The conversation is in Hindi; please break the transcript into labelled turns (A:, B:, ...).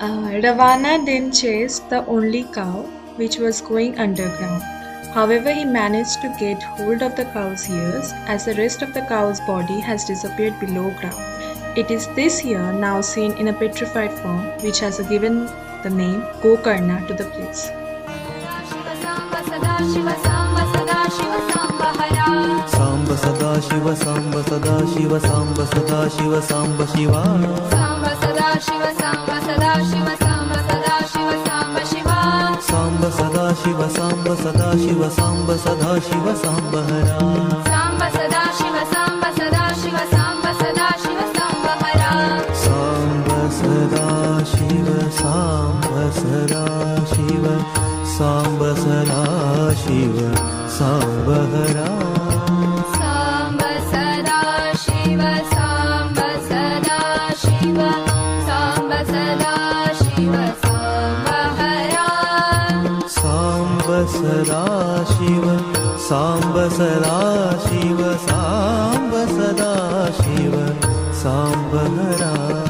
A: Ravana didn't chase the only cow which was going underground. However, he managed to get hold of the cow's ears as the rest of the cow's body has disappeared below ground. It is this ear now seen in a petrified form which has given the name Gokarna to the place.
B: Samba सदा शिव सांब सदा शिव सांब सदा शिव सांब शिवा
C: सांब सदा शिव सांब सदा शिव सांब सदा शिव सांब शिवा
B: सांब सदा शिव सांब सदा शिव सांब सदा शिव सांब हरा
C: सांब सदा शिव सांब सदा शिव सांब सदा शिव सांब हरा
B: सांब सदा शिव सांब सदा शिव सांब सदा शिव सांब हरा
C: सांब सदा शिव सांब सदा शिव सांब सदा शिव सांब हरा
B: सांब सदा शिव सांब सदा शिव सांब सदा शिव सांब हरा